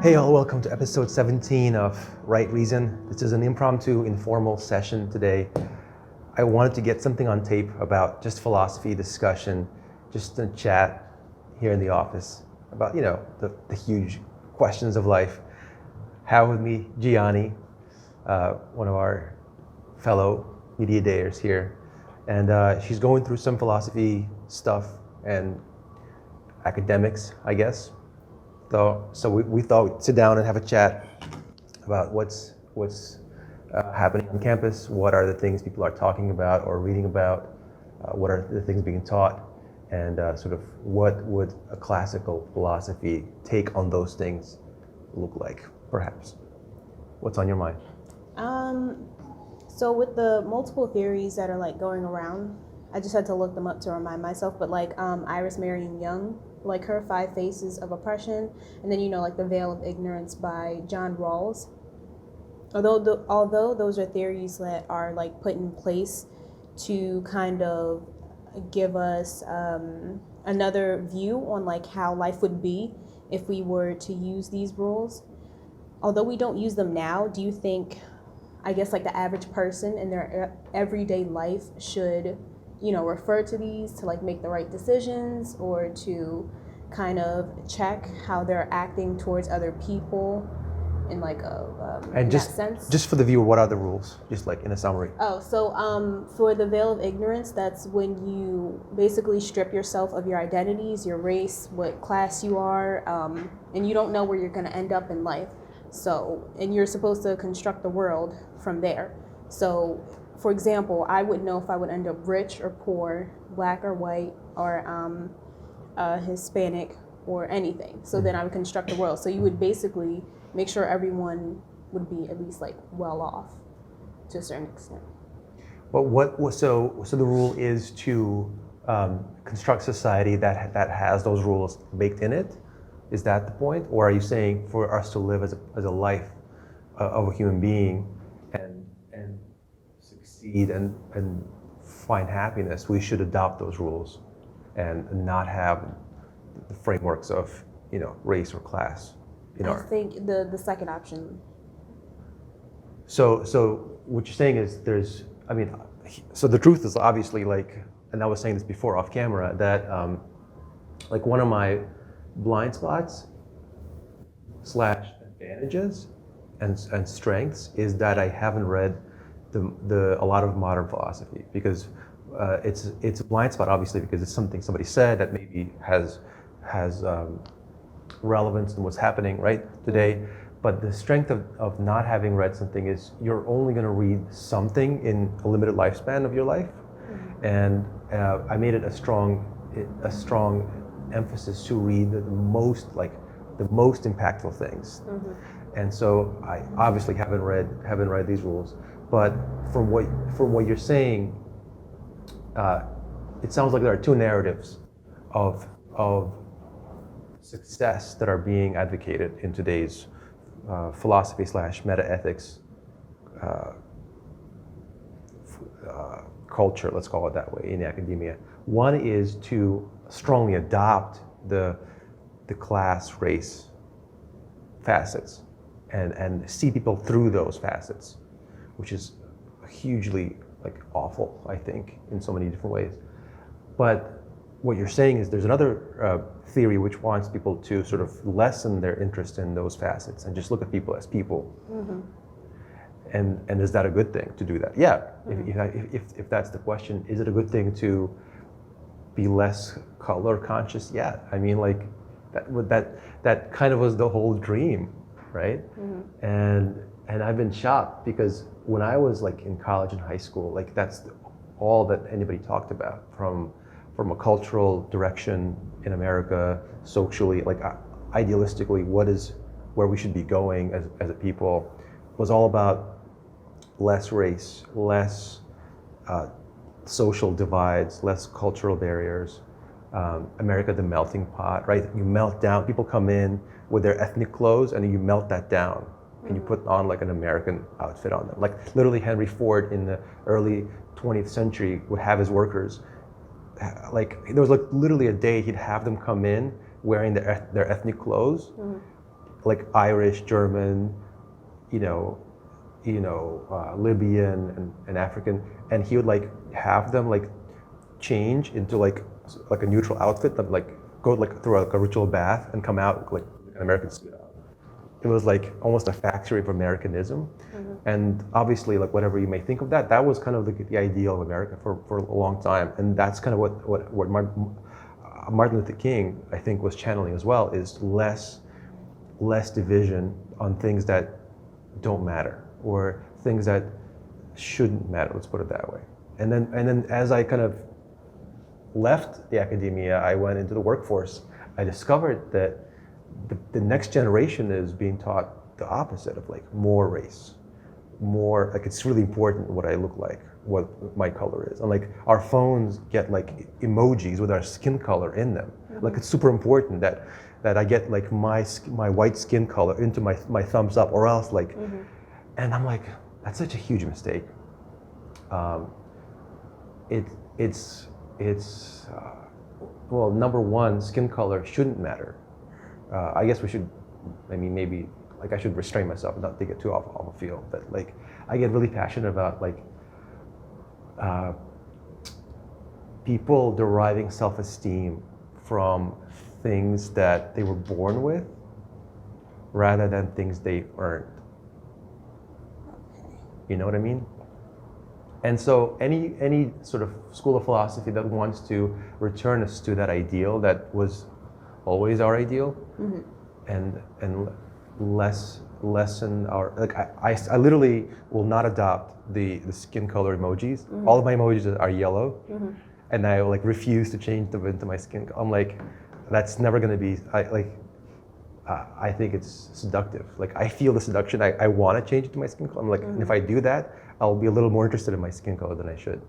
Hey all, welcome to episode 17 of Right Reason. This is an impromptu, informal session today. I wanted to get something on tape about just philosophy discussion, just a chat here in the office about, the huge questions of life. Have with me Gianni, one of our fellow media dayers here. And she's going through some philosophy stuff and academics, I guess. So we thought we'd sit down and have a chat about what's happening on campus, what are the things people are talking about or reading about, what are the things being taught, and sort of what would a classical philosophy take on those things look like, perhaps. What's on your mind? So with the multiple theories that are like going around, I just had to look them up to remind myself, but like Iris Marion Young, like her 5 Faces of Oppression, and then like the Veil of Ignorance by John Rawls. Although those are theories that are like put in place to kind of give us another view on like how life would be if we were to use these rules. Although we don't use them now, do you think, I guess like the average person in their everyday life should refer to these to like make the right decisions or to kind of check how they're acting towards other people in like in that sense? Just for the viewer, what are the rules? Just like in a summary. For the Veil of Ignorance, that's when you basically strip yourself of your identities, your race, what class you are, and you don't know where you're going to end up in life. And you're supposed to construct the world from there. So, for example, I wouldn't know if I would end up rich or poor, black or white, or Hispanic or anything. So then I would construct the world. So you would basically make sure everyone would be at least like well off to a certain extent. But so the rule is to construct society that has those rules baked in it? Is that the point? Or are you saying for us to live as a life of a human being and succeed and find happiness, we should adopt those rules and not have the frameworks of race or class? I think the second option. So what you're saying is so the truth is obviously like, and I was saying this before off camera, that like one of my blind spots / advantages and strengths is that I haven't read a lot of modern philosophy, because it's a blind spot obviously because it's something somebody said that maybe has relevance in what's happening right today. But the strength of not having read something is you're only going to read something in a limited lifespan of your life. Mm-hmm. And I made it a strong emphasis to read the most impactful things. Mm-hmm. And so I obviously haven't read these rules, but from what you're saying, it sounds like there are 2 narratives of success that are being advocated in today's philosophy / meta-ethics culture, let's call it that way, in academia. One is to strongly adopt the class race facets and see people through those facets, which is hugely awful, I think, in so many different ways. But what you're saying is there's another theory which wants people to sort of lessen their interest in those facets and just look at people as people. Mm-hmm. And is that a good thing to do that? Yeah. Mm-hmm. If that's the question, is it a good thing to be less color conscious? Yeah. I mean, like that kind of was the whole dream, right? Mm-hmm. And I've been shocked because when I was in college and high school, that's all that anybody talked about from a cultural direction in America, socially, idealistically, where we should be going as a people, was all about less race, less social divides, less cultural barriers. America, the melting pot, right? You melt down, people come in with their ethnic clothes and you melt that down. And you put on an American outfit on them. Literally Henry Ford in the early 20th century would have his workers, there was literally a day he'd have them come in wearing their ethnic clothes, like Irish, German, you know, Libyan and African, and he would like have them like change into like a neutral outfit, that like go like through like a ritual bath and come out like an American suit out. It was like almost a factory of Americanism, and obviously like whatever you may think of that, that was kind of the ideal of America for a long time, and that's kind of what Martin Luther King I think was channeling as well, is less division on things that don't matter or things that shouldn't matter. Let's put it that way. And then as I kind of left the academia, I went into the workforce. I discovered that the next generation is being taught the opposite of like more race, more like it's really important what I look like, what my color is. And like our phones get like emojis with our skin color in them. Like it's super important that I get like my white skin color into my thumbs up, or else like, and I'm like, that's such a huge mistake. Well, number one, skin color shouldn't matter. I guess we should, maybe like I should restrain myself and not take it too off the field, but like I get really passionate about like people deriving self-esteem from things that they were born with rather than things they earned. You know what I mean? And so any sort of school of philosophy that wants to return us to that ideal that was always our ideal, and lessen our, like I literally will not adopt the skin color emojis. All of my emojis are yellow, and I like refuse to change them into my skin. I'm like, that's never gonna be. I think it's seductive. Like I feel the seduction. I want to change it to my skin color. I'm like, and if I do that, I'll be a little more interested in my skin color than I should.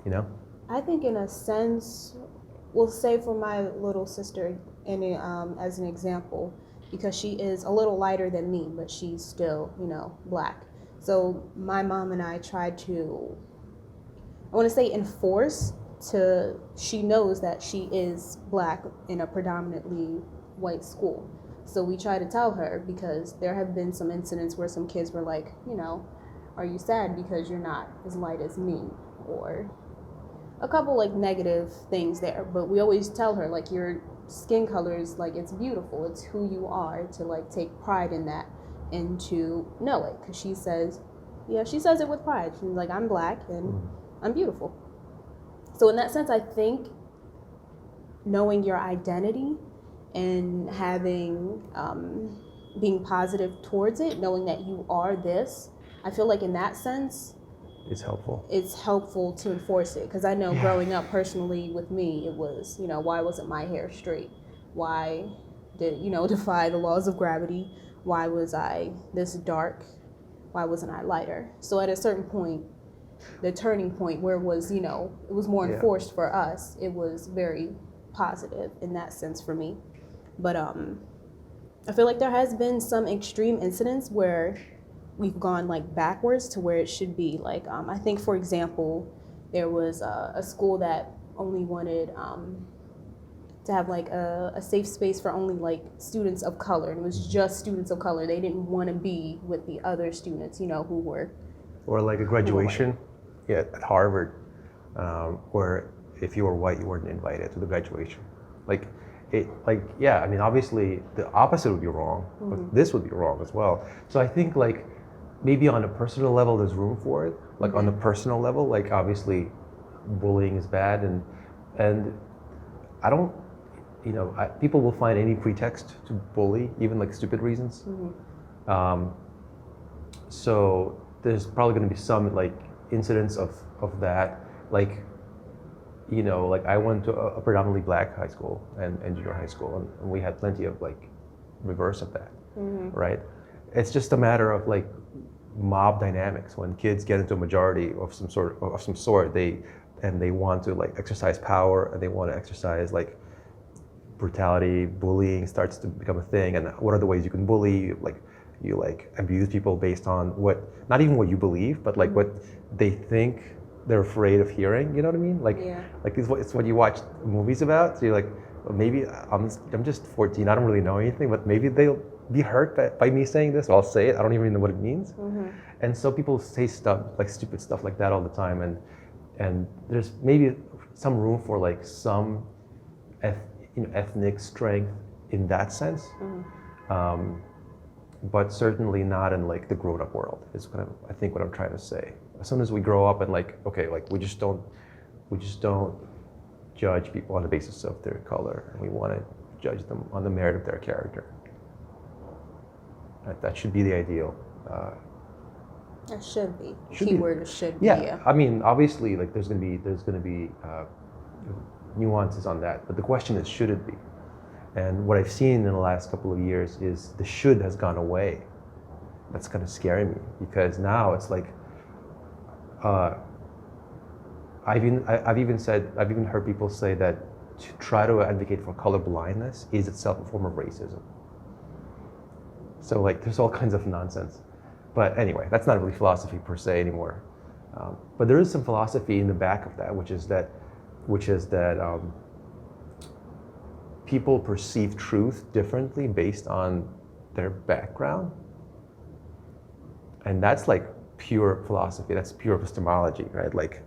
You know? I think in a sense, we'll say for my little sister, as an example, because she is a little lighter than me, but she's still, black. So my mom and I tried to, I want to say enforce she knows that she is black in a predominantly white school. So we try to tell her, because there have been some incidents where some kids were like, are you sad because you're not as light as me? Or a couple like negative things there. But we always tell her, like, your skin color is like, it's beautiful, it's who you are, to like take pride in that and to know it. Because she says it with pride. She's like, I'm black and I'm beautiful. So in that sense, I think knowing your identity and having being positive towards it, knowing that you are this, I feel like in that sense, it's helpful. It's helpful to enforce it, because I know growing up personally with me, it was, why wasn't my hair straight? Why did defy the laws of gravity? Why was I this dark? Why wasn't I lighter? So at a certain point, the turning point where it was, it was more enforced for us, it was very positive in that sense for me. But I feel like there has been some extreme incidents where we've gone like backwards to where it should be. Like I think, for example, there was a school that only wanted to have like a safe space for only like students of color, and it was just students of color. They didn't want to be with the other students, who were. Or like a graduation, at Harvard, where if you were white, you weren't invited to the graduation. Obviously the opposite would be wrong, but this would be wrong as well. So I think like maybe on a personal level, there's room for it. Like on the personal level, like obviously bullying is bad, and I don't, people will find any pretext to bully, even like stupid reasons. So there's probably going to be some like incidents of that, like I went to a predominantly black high school and junior high school, and we had plenty of like reverse of that, right? It's just a matter of like mob dynamics. When kids get into a majority of some sort, they want to like exercise power, and they want to exercise like brutality. Bullying starts to become a thing. And what are the ways you can bully? You abuse people based on not even what you believe, but like what they think they're afraid of hearing. You know what I mean? Like it's what you watch movies about. So you're like, maybe I'm just 14. I don't really know anything, but maybe they'll be hurt by me saying this. I'll say it. I don't even know what it means. Mm-hmm. And so people say stuff like stupid stuff like that all the time, and there's maybe some room for like some ethnic strength in that sense, but certainly not in like the grown-up world. Is kind of I think what I'm trying to say. As soon as we grow up and like okay, like we just don't judge people on the basis of their color, and we want to judge them on the merit of their character. That should be the ideal. It should be. Should Keyword be. is should Yeah, be. Yeah. I mean, obviously, like there's gonna be nuances on that, but the question is, should it be? And what I've seen in the last couple of years is the should has gone away. That's kind of scaring me because now it's like, I've even heard people say that to try to advocate for color blindness is itself a form of racism. So like, there's all kinds of nonsense. But anyway, that's not really philosophy per se anymore. But there is some philosophy in the back of that, which is that people perceive truth differently based on their background. And that's like pure philosophy, that's pure epistemology, right? Like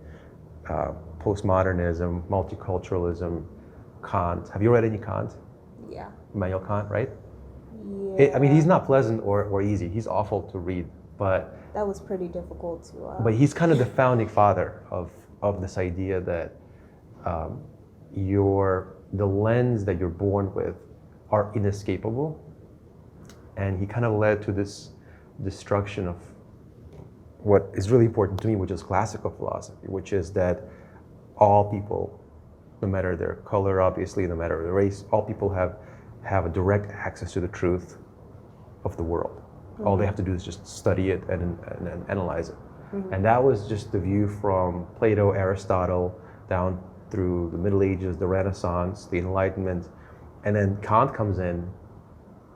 postmodernism, multiculturalism, Kant. Have you read any Kant? Yeah. Immanuel Kant, right? Yeah. I mean, he's not pleasant or easy. He's awful to read, but that was pretty difficult to. But he's kind of the founding father of this idea that the lens that you're born with are inescapable, and he kind of led to this destruction of what is really important to me, which is classical philosophy, which is that all people, no matter their color, obviously, no matter their race, all people have a direct access to the truth of the world. Mm-hmm. All they have to do is just study it and analyze it. Mm-hmm. And that was just the view from Plato, Aristotle, down through the Middle Ages, the Renaissance, the Enlightenment. And then Kant comes in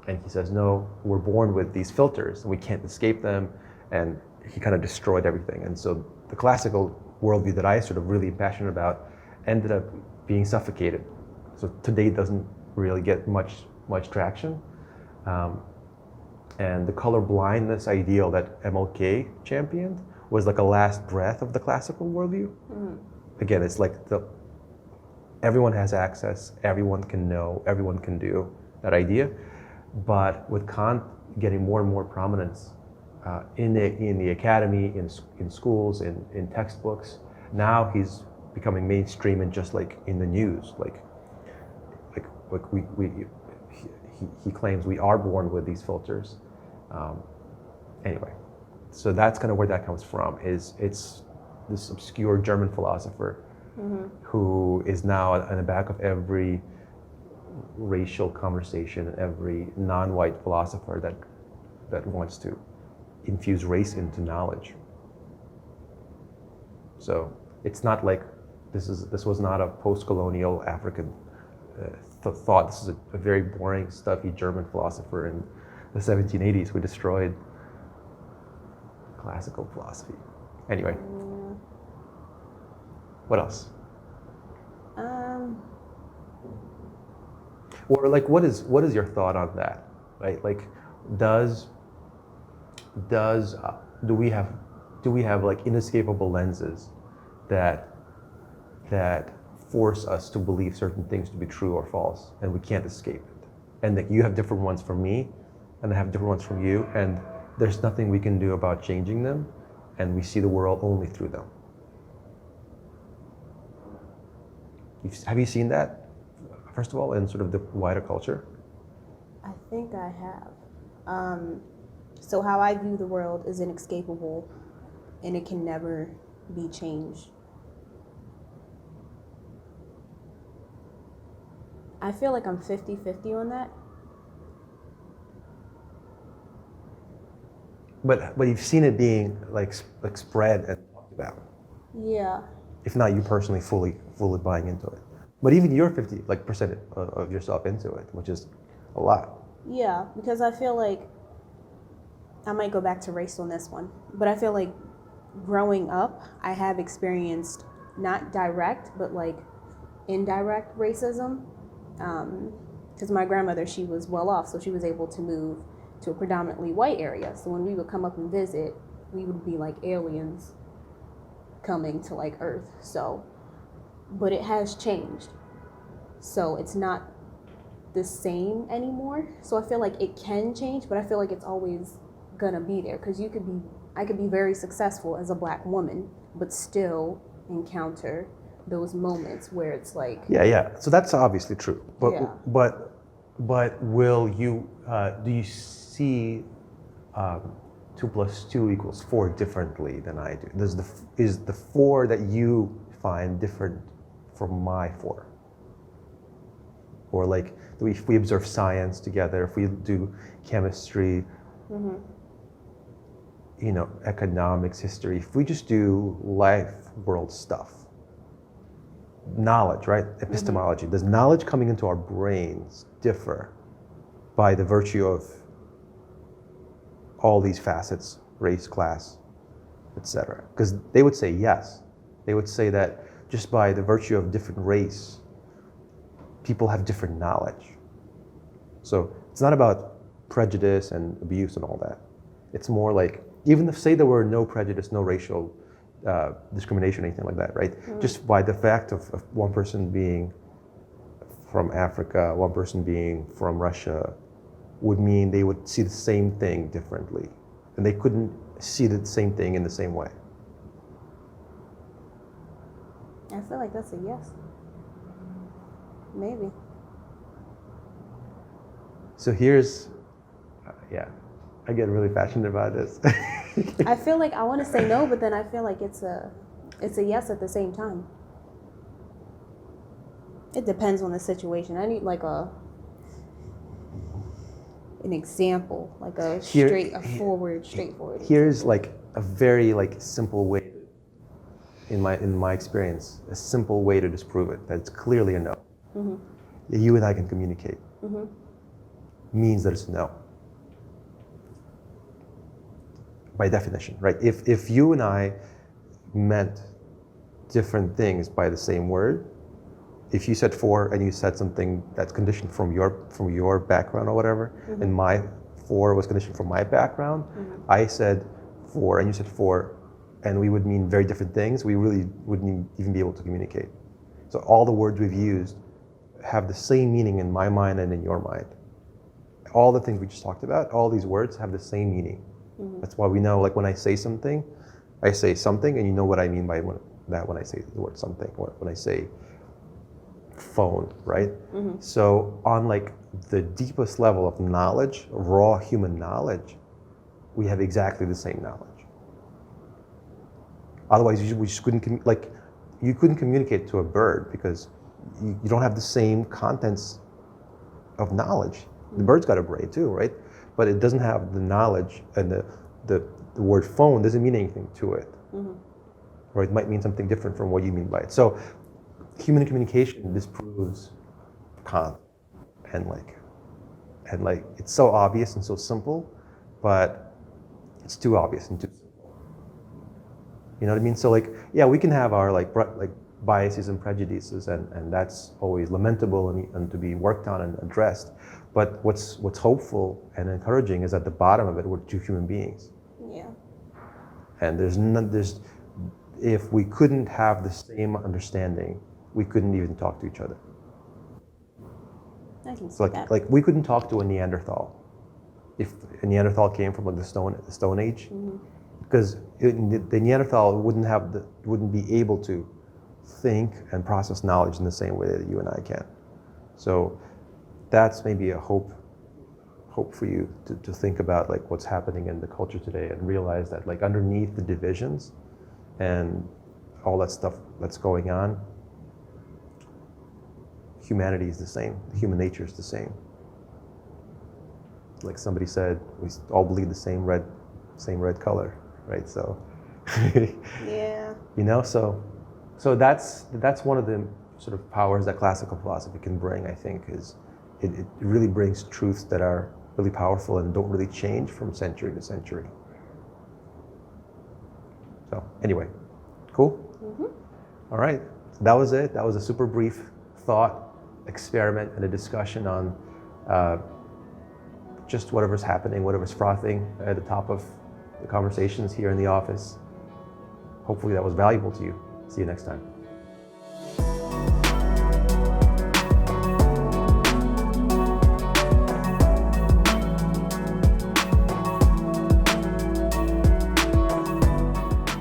and he says, no, we're born with these filters and we can't escape them. And he kind of destroyed everything. And so the classical worldview that I sort of really am passionate about ended up being suffocated. So today it doesn't really get much traction. And the color blindness ideal that MLK championed was like a last breath of the classical worldview. Mm. Again, it's like everyone has access, everyone can know, everyone can do, that idea. But with Kant getting more and more prominence in the academy, in schools, in textbooks, now he's becoming mainstream and just like in the news. He claims we are born with these filters. Anyway, so that's kind of where that comes from. It's this obscure German philosopher mm-hmm. who is now in the back of every racial conversation, every non-white philosopher that wants to infuse race into knowledge. So it's not like this was not a post-colonial African thought. This is a very boring, stuffy German philosopher in the 1780s who destroyed classical philosophy. Anyway, what else? Or like, what is your thought on that? Right? Like, do we have like inescapable lenses that force us to believe certain things to be true or false, and we can't escape it? And that you have different ones from me, and I have different ones from you, and there's nothing we can do about changing them, and we see the world only through them. Have you seen that, first of all, in sort of the wider culture? I think I have. So how I view the world is inescapable, and it can never be changed. I feel like I'm 50-50 on that. But you've seen it being like spread and talked about. Yeah. If not you personally fully buying into it. But even you're 50% of yourself into it, which is a lot. Yeah, because I feel like, I might go back to race on this one, but I feel like growing up, I have experienced not direct, but like indirect racism. Because my grandmother, she was well off, so she was able to move to a predominantly white area. So when we would come up and visit, we would be like aliens coming to like Earth. So, but it has changed. So it's not the same anymore. So I feel like it can change, but I feel like it's always gonna be there, because I could be very successful as a black woman, but still encounter those moments where it's like, Yeah. So that's obviously true. But Yeah. but will you do you see 2 + 2 = 4 differently than I do? Is the 4 that you find different from my 4? Or like if we observe science together, if we do chemistry, economics, history, if we just do life world stuff, knowledge, right? Epistemology. Does knowledge coming into our brains differ by the virtue of all these facets, race, class, etc.? Because they would say yes. They would say that just by the virtue of different race, people have different knowledge. So it's not about prejudice and abuse and all that. It's more like, even if say there were no prejudice, no racial discrimination, anything like that, right? Just by the fact of one person being from Africa, one person being from Russia, would mean they would see the same thing differently. And they couldn't see the same thing in the same way. I feel like that's a yes. Maybe. So here's, I get really passionate about this. I feel like I want to say no, but then I feel like it's a yes at the same time. It depends on the situation. I need like an example, like straightforward. Here's like a very like simple way, in my experience, a simple way to disprove it. That it's clearly a no. That you and I can communicate means that it's a no. By definition, right? If you and I meant different things by the same word, if you said 4 and you said something that's conditioned from your background or whatever, and my 4 was conditioned from my background, I said 4 and you said 4, and we would mean very different things, we really wouldn't even be able to communicate. So all the words we've used have the same meaning in my mind and in your mind. All the things we just talked about, all these words have the same meaning. That's why we know, like when I say something, and you know what I mean by that when I say the word something, or when I say phone, right? So on like the deepest level of knowledge, raw human knowledge, we have exactly the same knowledge. Otherwise, we just couldn't, you couldn't communicate to a bird because you don't have the same contents of knowledge. The bird's got a brain too, right? But it doesn't have the knowledge, and the word phone doesn't mean anything to it. Or it might mean something different from what you mean by it. So human communication disproves Kant, and it's so obvious and so simple, but it's too obvious and too simple. You know what I mean? So we can have our biases and prejudices, and that's always lamentable and to be worked on and addressed. But what's hopeful and encouraging is at the bottom of it, we're 2 human beings. Yeah. And if we couldn't have the same understanding, we couldn't even talk to each other. I can see So that. we couldn't talk to a Neanderthal if a Neanderthal came from the Stone Age, because the Neanderthal wouldn't be able to think and process knowledge in the same way that you and I can. So that's maybe a hope for you to think about what's happening in the culture today, and realize that underneath the divisions and all that stuff that's going on, humanity is the same. Human nature is the same. Like somebody said, we all bleed the same red color, right? So Yeah. So that's one of the sort of powers that classical philosophy can bring, I think, is it really brings truths that are really powerful and don't really change from century to century. So anyway, cool? All right, that was it. That was a super brief thought experiment and a discussion on just whatever's happening, whatever's frothing at the top of the conversations here in the office. Hopefully that was valuable to you. See you next time.